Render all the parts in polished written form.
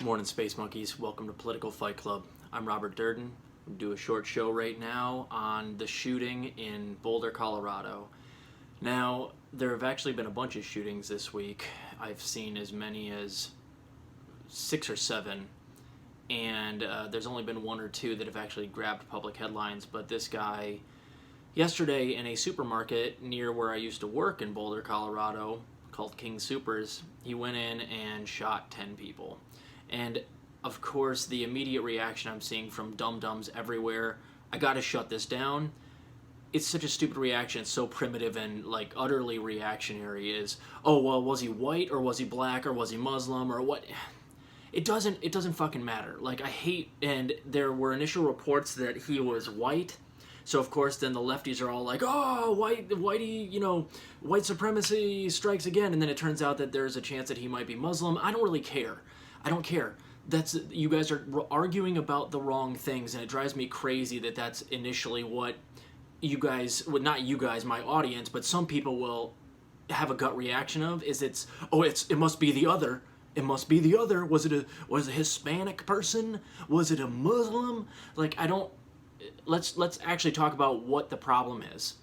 Morning, Space Monkeys. Welcome to Political Fight Club. I'm Robert Durden. I'm do a short show right now on the shooting in Boulder, Colorado. Now, there have actually been a bunch of shootings this week. I've seen as many as 6 or 7, and there's only been 1 or 2 that have actually grabbed public headlines. But this guy, yesterday in a supermarket near where I used to work in Boulder, Colorado, called King Soopers, he went in and shot 10 people. And of course, the immediate reaction I'm seeing from dum-dums everywhere, I gotta shut this down. It's such a stupid reaction. It's so primitive and like utterly reactionary. Is, oh well, was he white or was he black or was he Muslim or what? It doesn't fucking matter. Like, I hate, and there were initial reports that he was white. So of course then the lefties are all like, oh, whitey, white supremacy strikes again. And then it turns out that there's a chance that he might be Muslim. I don't really care. I don't care. You guys are arguing about the wrong things, and it drives me crazy that that's initially what you guys, well, not you guys, my audience, but some people will have a gut reaction of, is it must be the other. It must be the other. Was it a Hispanic person? Was it a Muslim? Like, let's actually talk about what the problem is.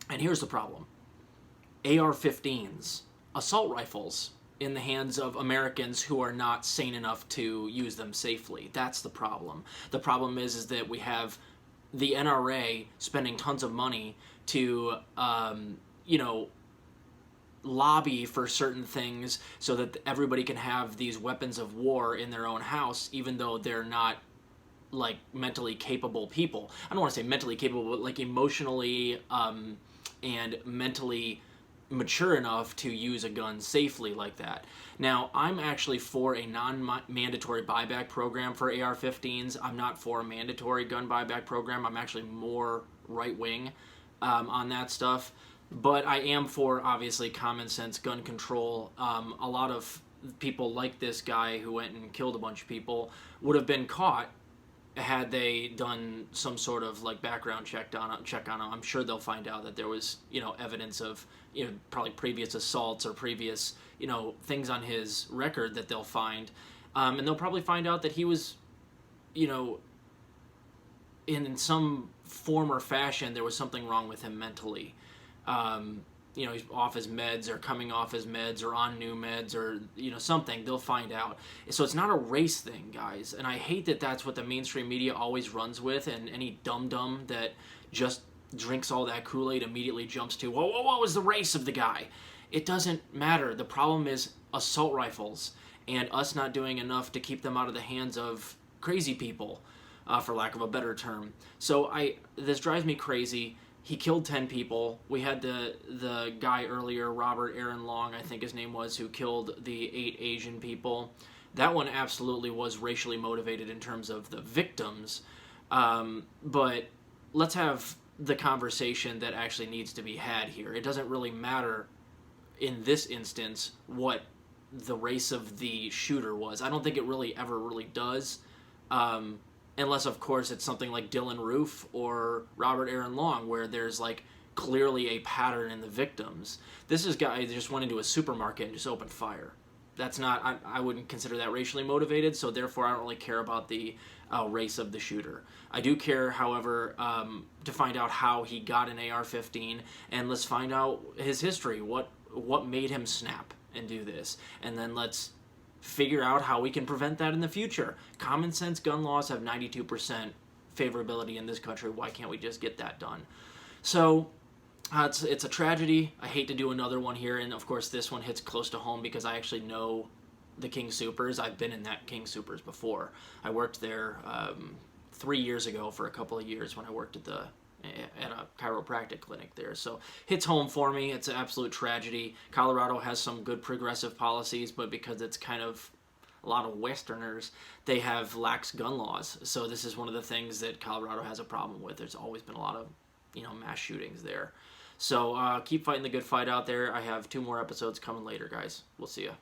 And here's the problem. AR-15s, assault rifles, in the hands of Americans who are not sane enough to use them safely. That's the problem. The problem is that we have the NRA spending tons of money to, lobby for certain things so that everybody can have these weapons of war in their own house, even though they're not, like, mentally capable people. I don't want to say mentally capable, but, like, emotionally and mentally mature enough to use a gun safely like that. Now, I'm actually for a non-mandatory buyback program for AR-15s. I'm not for a mandatory gun buyback program. I'm actually more right-wing on that stuff. But I am for, obviously, common sense gun control. A lot of people like this guy who went and killed a bunch of people would have been caught had they done some sort of like background check on him. I'm sure they'll find out that there was, evidence of, probably previous assaults or previous, things on his record that they'll find. And they'll probably find out that he was, in some form or fashion, there was something wrong with him mentally. He's off his meds or coming off his meds or on new meds or, something. They'll find out. So it's not a race thing, guys. And I hate that that's what the mainstream media always runs with, and any dum-dum that just drinks all that Kool-Aid immediately jumps to, whoa, what was the race of the guy? It doesn't matter. The problem is assault rifles and us not doing enough to keep them out of the hands of crazy people, for lack of a better term. So this drives me crazy. He killed 10 people. We had the guy earlier, Robert Aaron Long, I think his name was, who killed the 8 Asian people. That one absolutely was racially motivated in terms of the victims. But let's have the conversation that actually needs to be had here. It doesn't really matter in this instance what the race of the shooter was. I don't think it really ever really does. Unless, of course, it's something like Dylan Roof or Robert Aaron Long, where there's, like, clearly a pattern in the victims. This is guy just went into a supermarket and just opened fire. That's not, I wouldn't consider that racially motivated, so therefore I don't really care about the race of the shooter. I do care, however, to find out how he got an AR-15, and let's find out his history, what made him snap and do this, and then let's figure out how we can prevent that in the future. Common sense gun laws have 92% favorability in this country. Why can't we just get that done? So it's a tragedy. I hate to do another one here, and of course this one hits close to home because I actually know the King Soopers. I've been in that King Soopers before. I worked there 3 years ago for a couple of years when I worked at a chiropractic clinic there. So hits home for me. It's an absolute tragedy. Colorado has some good progressive policies, but because it's kind of a lot of Westerners, they have lax gun laws. So this is one of the things that Colorado has a problem with. There's always been a lot of, mass shootings there. So keep fighting the good fight out there. I have 2 more episodes coming later, guys. We'll see ya.